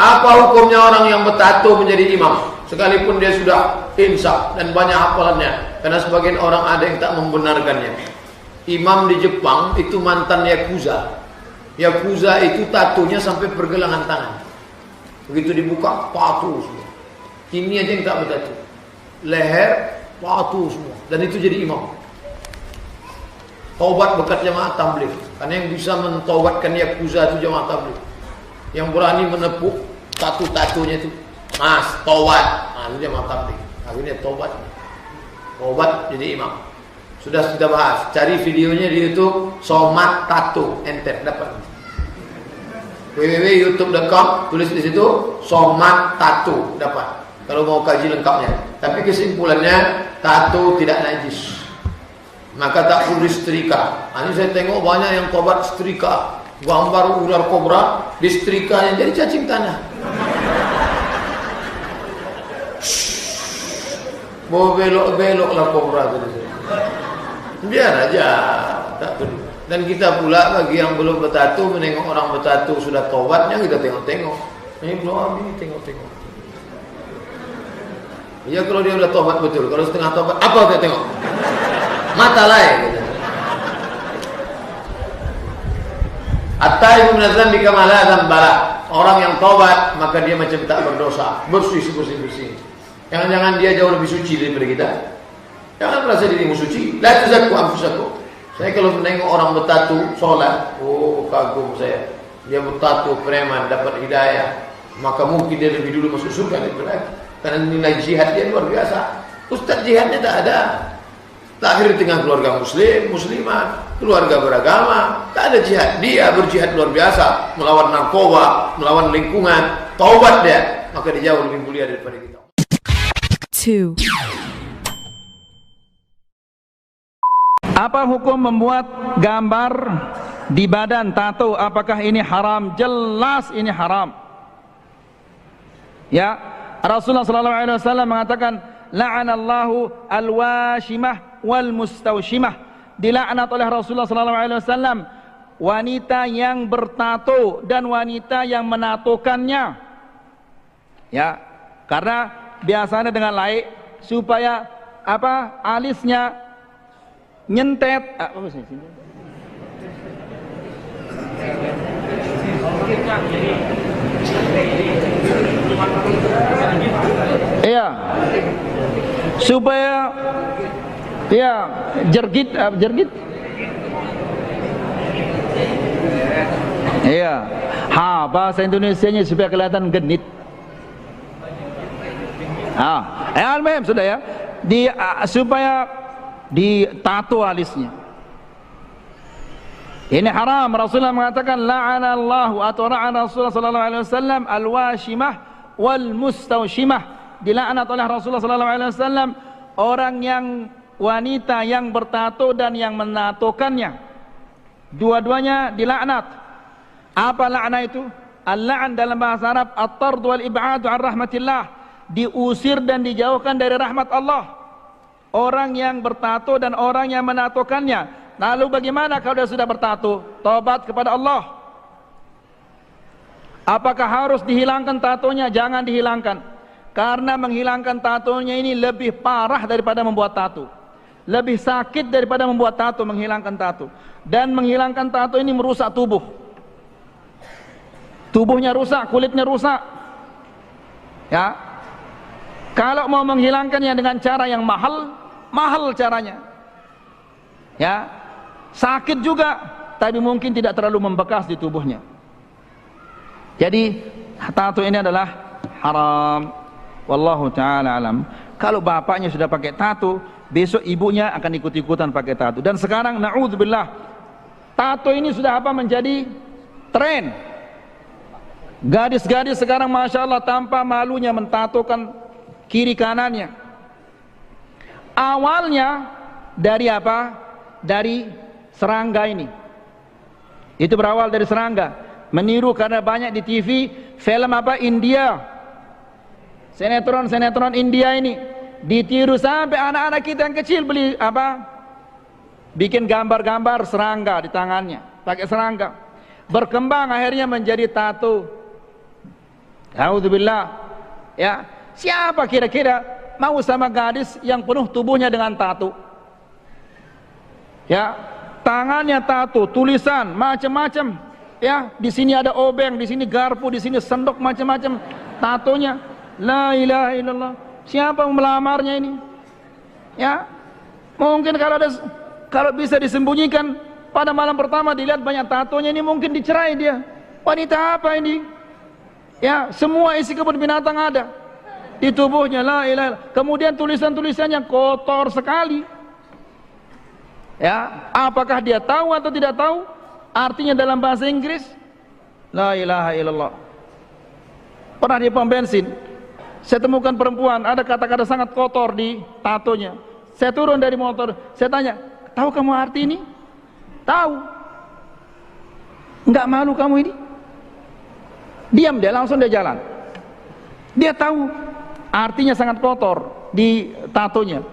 Apa hukumnya orang yang bertato menjadi imam sekalipun dia sudah insaf dan banyak hafalannya? Karena sebagian orang ada yang tak membenarkannya. Imam di Jepang itu mantan Yakuza. Yakuza itu tatonya sampai pergelangan tangan. Begitu dibuka, tato semua. Ini aja yang tak bertato. Leher, tato semua. Dan itu jadi imam. Taubat berkat jamaah tabligh. Karena yang bisa mentaubatkan Yakuza itu jamaah tabligh. Yang berani menepuk tatu-tatunya itu, mas, taubat. Nah, itu jamaah tabligh. Akhirnya taubat. Taubat jadi imam. Sudah kita bahas. Cari videonya di YouTube, Somad Tato, enter dapat. www.youtube.com, tulis di situ Somad Tato, dapat. Kalau mau kaji lengkapnya. Tapi kesimpulannya, tato tidak najis. Maka tak perlu disetrika. Ini saya tengok banyak yang tobat setrika, gambar ular kobra, disetrikanya jadi cacing tanah. Mau belok-belok lah kobra tadi. Biar aja, tak perlu. Dan kita pula bagi yang belum bertato, menengok orang bertato sudah tobatnya, kita tengok-tengok. Ini belum habis, tengok-tengok. Ya kalau dia sudah tobat betul, kalau setengah tobat, apa kita tengok? Mata lain. At-taibu minadz-dzambi kama la dzambala. Orang yang tobat maka dia macam tak berdosa, bersih. Jangan-jangan dia jauh lebih suci daripada kita. Jangan merasa dirimu suci. La tuzakku anfusakum. Saya kalau menengok orang bertatu sholat, oh kagum saya. Dia bertatu preman dapat hidayah, maka mungkin dia lebih dulu masuk surga daripada kita. Karena nilai jihad dia luar biasa. Ustaz jihadnya tak ada. Lahir di tengah keluarga muslim, muslimat, keluarga beragama, tak ada jihad. Dia berjihad luar biasa, melawan narkoba, melawan lingkungan, taubat dia, maka dia jauh lebih mulia daripada kita. 2. Apa hukum membuat gambar di badan tato? Apakah ini haram? Jelas ini haram. Ya, Rasulullah SAW mengatakan, la'anallahu al-washimah wal mustawshimah. Dilaknat oleh Rasulullah SAW wanita yang bertato dan wanita yang menatokannya. Ya, karena biasanya dengan laik supaya alisnya nyentet. Iya, supaya jergit. Iya, bahasa Indonesianya supaya kelihatan genit. Al-Mem sudah ya, supaya ditato alisnya. Ini haram. Rasulullah mengatakan la'anallahu atau la'ana Rasulullah sallallahu alaihi wasallam al-washimah wal mustawshimah. Dilaknat oleh Rasulullah sallallahu alaihi wasallam orang yang wanita yang bertato dan yang menatokannya. Dua-duanya dilaknat. Apa laknat itu? Al-la'n dalam bahasa Arab at-tard wal ib'ad 'an rahmatillah, diusir dan dijauhkan dari rahmat Allah. Orang yang bertato dan orang yang menatokannya. Lalu bagaimana kalau dia sudah bertato? Tobat kepada Allah. Apakah harus dihilangkan tatonya? Jangan dihilangkan. Karena menghilangkan tatonya ini lebih parah daripada membuat tato. Lebih sakit daripada membuat tato, menghilangkan tato. Dan menghilangkan tato ini merusak tubuh. Tubuhnya rusak, kulitnya rusak. Ya. Kalau mau menghilangkannya dengan cara yang mahal caranya. Ya. Sakit juga, tapi mungkin tidak terlalu membekas di tubuhnya. Jadi tato ini adalah haram. Wallahu ta'ala alam. Kalau bapaknya sudah pakai tato, besok ibunya akan ikut-ikutan pakai tato. Dan sekarang na'udzubillah, tato ini sudah menjadi tren. Gadis-gadis sekarang Masya Allah tanpa malunya mentatokan kiri kanannya. Awalnya dari apa? Dari serangga ini. Itu berawal dari serangga. Meniru karena banyak di TV film India. Sinetron India ini ditiru sampai anak-anak kita yang kecil beli bikin gambar-gambar serangga di tangannya, pakai serangga. Berkembang akhirnya menjadi tato. A'udzubillah. Ya, siapa kira-kira mau sama gadis yang penuh tubuhnya dengan tato? Ya, tangannya tato, tulisan macam-macam. Ya, di sini ada obeng, di sini garpu, di sini sendok, macam-macam tatonya. La ilaha illallah. Siapa mau melamarnya ini? Ya, mungkin kalau bisa disembunyikan pada malam pertama dilihat banyak tatonya, ini mungkin dicerai dia. Wanita apa ini? Ya, semua isi kebun binatang ada di tubuhnya. La ilaha illallah. Kemudian tulisan-tulisannya kotor sekali. Ya, apakah dia tahu atau tidak tahu artinya dalam bahasa Inggris? La ilaha illallah. Pernah di pom bensin, saya temukan perempuan ada kata-kata sangat kotor di tatonya. Saya turun dari motor, saya tanya, tahu kamu arti ini? Tahu. Enggak malu kamu ini? Diam dia, langsung dia jalan. Dia tahu artinya sangat kotor di tatonya.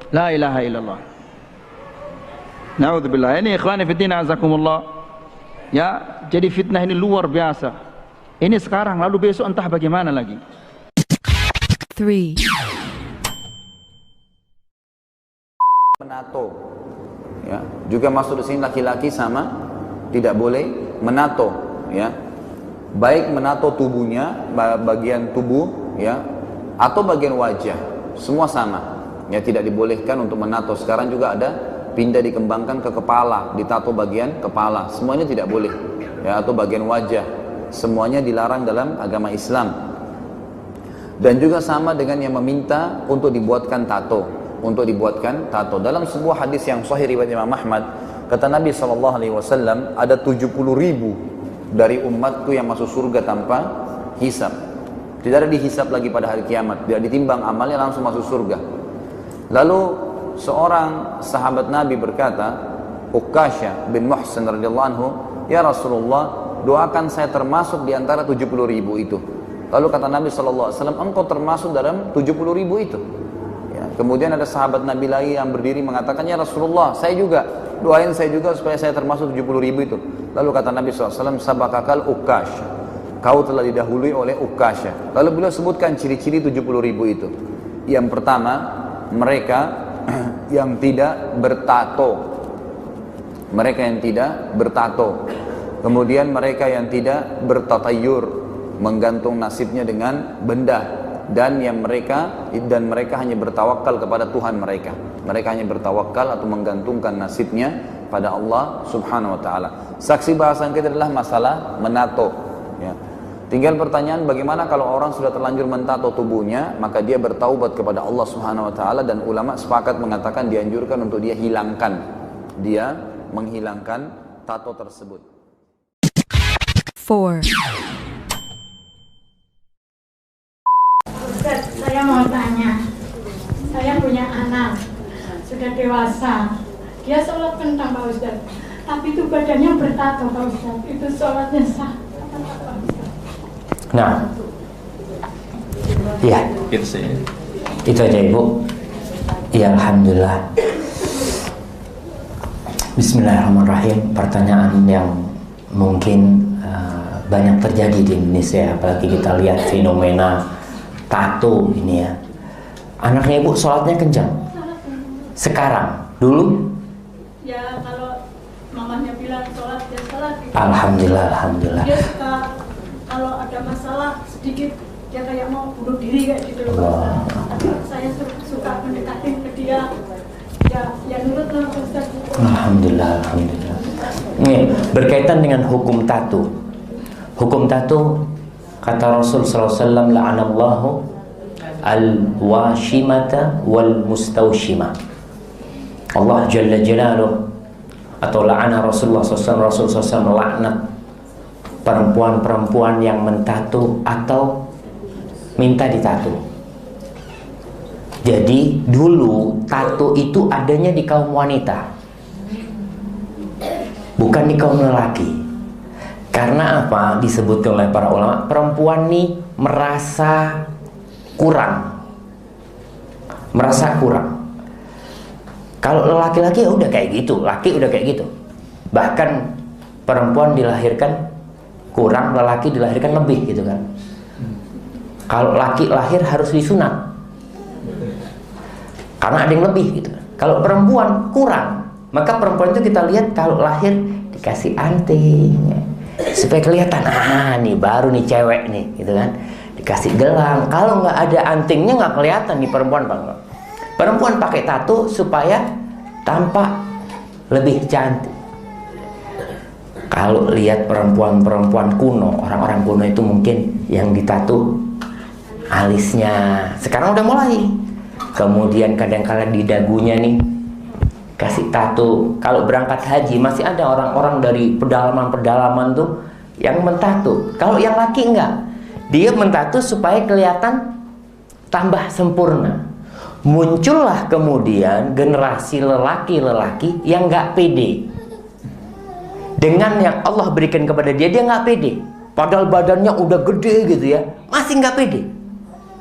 La ilaha illallah. Na'udzubillah. Ini ikhwani fiddin azakumullah. Ya, jadi fitnah ini luar biasa. Ini sekarang, lalu besok entah bagaimana lagi. 3, menato, ya, juga masuk di sini laki-laki sama tidak boleh menato, ya, baik menato tubuhnya, bagian tubuh, ya, atau bagian wajah, semua sama, ya, tidak dibolehkan untuk menato. Sekarang juga ada pindah dikembangkan ke kepala, ditato bagian kepala, semuanya tidak boleh, ya, atau bagian wajah, semuanya dilarang dalam agama Islam. Dan juga sama dengan yang meminta untuk dibuatkan tato, dalam sebuah hadis yang sahih riwayat Imam Ahmad, kata Nabi SAW, ada 70.000 dari umatku yang masuk surga tanpa hisab. Tidak ada dihisab lagi pada hari kiamat, tidak ditimbang amalnya, langsung masuk surga. Lalu seorang sahabat Nabi berkata, Uqasha bin Muhsin radhiyallahu anhu, ya Rasulullah, doakan saya termasuk di antara 70.000 itu. Lalu kata Nabi SAW, engkau termasuk dalam 70.000 itu. Ya, kemudian ada sahabat Nabi lagi yang berdiri mengatakan, ya Rasulullah, saya juga, doain saya juga supaya saya termasuk 70.000 itu. Lalu kata Nabi SAW, sabakakal Uqasha, kau telah didahului oleh Uqasha. Lalu beliau sebutkan ciri-ciri 70.000 itu. Yang pertama, mereka yang tidak bertato. Kemudian mereka yang tidak bertatayur, menggantung nasibnya dengan benda, dan mereka hanya bertawakal kepada Tuhan mereka. Mereka hanya bertawakal atau menggantungkan nasibnya pada Allah Subhanahu wa taala. Saksi bahasan kita adalah masalah menato, ya. Tinggal pertanyaan, bagaimana kalau orang sudah terlanjur mentato tubuhnya, maka dia bertaubat kepada Allah Subhanahu wa taala, dan ulama sepakat mengatakan dianjurkan untuk dia menghilangkan tato tersebut. 4, Ustaz, saya mau tanya, saya punya anak, sudah dewasa, dia sholat kentang Pak Ustaz, tapi itu badannya bertato Pak Ustaz, itu sholatnya sah? Nah, ya, itu aja Ibu. Ya, Alhamdulillah. Bismillahirrahmanirrahim. Pertanyaan yang mungkin banyak terjadi di Indonesia, apalagi kita lihat fenomena tato ini ya. Anaknya Ibu sholatnya kencang sekarang, dulu? Ya, kalau mamanya bilang sholat, dia sholat gitu. Alhamdulillah. Dia suka, kalau ada masalah sedikit, dia kayak mau bunuh diri kayak gitu loh. Tapi saya suka mendekatin ke dia, ya nurut lah Ustaz. Alhamdulillah. Ini berkaitan dengan hukum tato. Hukum tato, kata Rasul SAW, la'anallahu al-washimata wal-mustawshimah. Allah Jalla Jalaluh, atau la'ana Rasulullah SAW melaknat perempuan-perempuan yang mentato atau minta ditato. Jadi dulu tato itu adanya di kaum wanita, bukan di kaum lelaki. Karena apa? Disebutkan oleh para ulama, perempuan nih merasa kurang. Kalau laki-laki ya udah kayak gitu, laki udah kayak gitu. Bahkan perempuan dilahirkan kurang, lelaki dilahirkan lebih gitu kan. Kalau laki lahir harus disunat karena ada yang lebih gitu. Kalau perempuan kurang, maka perempuan itu kita lihat kalau lahir dikasih anting supaya kelihatan, nih baru nih cewek nih gitu kan. Dikasih gelang, kalau nggak ada antingnya nggak kelihatan nih perempuan bang. Perempuan pakai tato supaya tampak lebih cantik. Kalau lihat perempuan-perempuan kuno, orang-orang kuno itu mungkin yang ditato alisnya, sekarang udah mulai. Kemudian kadang-kadang di dagunya nih kasih tato. Kalau berangkat haji masih ada orang-orang dari pedalaman-pedalaman tuh yang mentato. Kalau yang laki enggak, dia mentato supaya kelihatan tambah sempurna. Muncullah kemudian generasi lelaki-lelaki yang enggak pede dengan yang Allah berikan kepada dia. Dia nggak pede, padahal badannya udah gede gitu ya, masih nggak pede.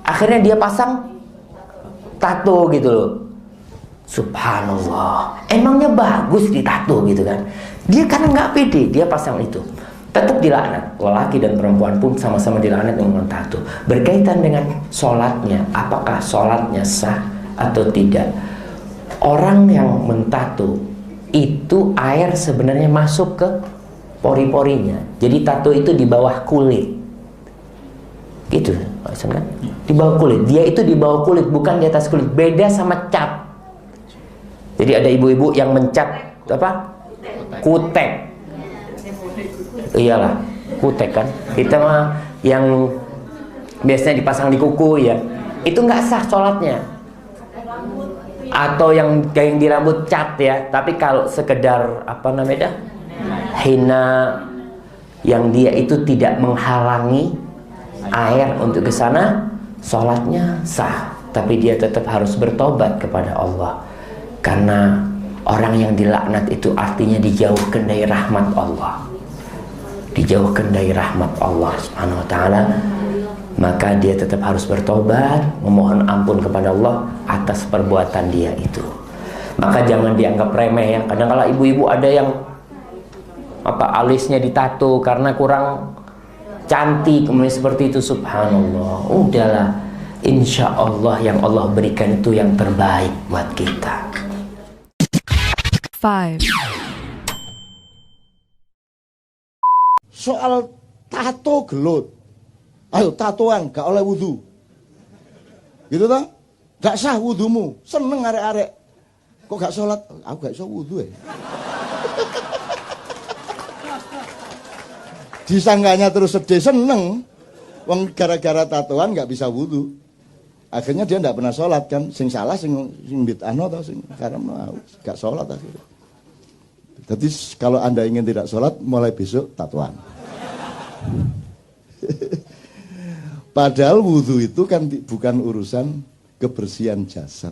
Akhirnya dia pasang tato gitu loh. Subhanallah, emangnya bagus ditato gitu kan. Dia karena nggak pede, dia pasang itu. Tetap dilaknat. Lelaki dan perempuan pun sama-sama dilaknat dengan tato. Berkaitan dengan sholatnya, apakah sholatnya sah atau tidak. Orang yang mentato itu air sebenarnya masuk ke pori-porinya. Jadi tato itu di bawah kulit. Gitu, kan? Di bawah kulit. Dia itu di bawah kulit, bukan di atas kulit. Beda sama cat. Jadi ada ibu-ibu yang mencat apa? Kutek. Iyalah, kutek kan. Kita mah yang biasanya dipasang di kuku ya. Itu nggak sah sholatnya. Atau yang di rambut cat ya. Tapi kalau sekedar apa namanya, hina, yang dia itu tidak menghalangi air untuk ke sana, sholatnya sah. Tapi dia tetap harus bertobat kepada Allah. Karena orang yang dilaknat itu artinya dijauhkan dari rahmat Allah. Dijauhkan dari rahmat Allah Subhanahu wa ta'ala. Maka dia tetap harus bertobat, memohon ampun kepada Allah atas perbuatan dia itu. Maka jangan dianggap remeh ya. Kadang-kala ibu-ibu ada yang alisnya ditato karena kurang cantik, kemudian seperti itu. Subhanallah, udahlah, insya Allah yang Allah berikan itu yang terbaik buat kita. 5. Soal tato gelut, ayo tatoan gak oleh wudhu, gitu toh? Gak sah wudhumu, seneng arek-arek. Kok gak sholat? Aku gak iso wudhu ya. Disangganya terus sedih, seneng. Wong gara-gara tatoan gak bisa wudhu. Akhirnya dia gak pernah sholat kan. Sing salah sing bid'ahno atau sing karena gak sholat akhirnya. Jadi kalau Anda ingin tidak sholat, mulai besok tatoan. Padahal wudhu itu kan bukan urusan kebersihan jasad,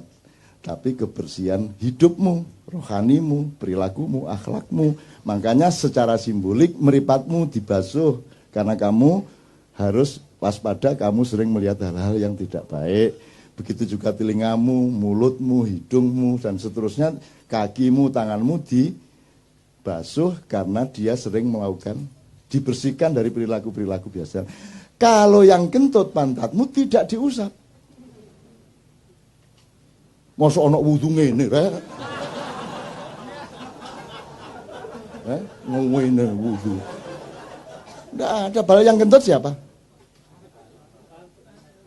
tapi kebersihan hidupmu, rohanimu, perilakumu, akhlakmu. Makanya secara simbolik meripatmu dibasuh, karena kamu harus waspada, kamu sering melihat hal-hal yang tidak baik. Begitu juga telingamu, mulutmu, hidungmu, dan seterusnya, kakimu, tanganmu dibasuh karena dia sering melakukan, dibersihkan dari perilaku-perilaku biasa. Kalau yang kentut pantatmu tidak diusap. Masa ana wudu ngene rek. Ngene wudu. Nggak ada. Bala yang kentut siapa?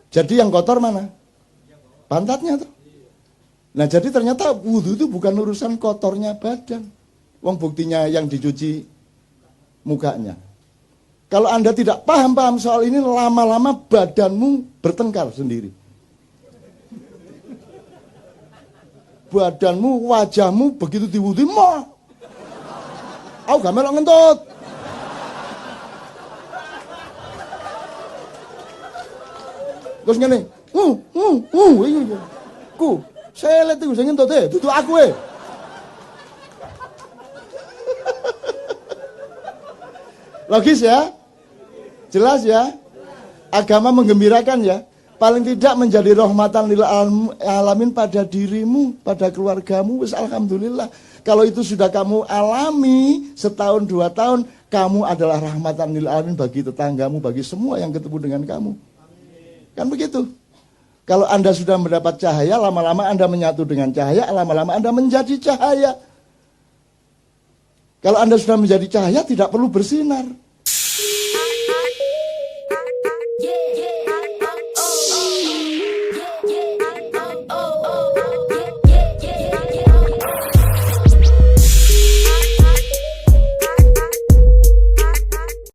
Jadi yang kotor mana? Pantatnya tuh. Nah jadi ternyata wudu itu bukan urusan kotornya badan. Wong buktinya yang dicuci mukanya. Kalau Anda tidak paham soal ini, lama-lama badanmu bertengkar sendiri. Badanmu, wajahmu begitu diwudhu, aku gak melok ngentut. Terus ngene, saya lihat itu saya ngentut duduk aku Logis ya? Jelas ya? Agama menggembirakan ya? paling tidak menjadi rahmatan lil alamin pada dirimu, pada keluargamu, wis alhamdulillah. Kalau itu sudah kamu alami setahun 2 tahun, kamu adalah rahmatan lil alamin bagi tetanggamu, bagi semua yang ketemu dengan kamu. Kan begitu. Kalau Anda sudah mendapat cahaya, lama-lama Anda menyatu dengan cahaya, lama-lama Anda menjadi cahaya. Kalau Anda sudah menjadi cahaya, tidak perlu bersinar.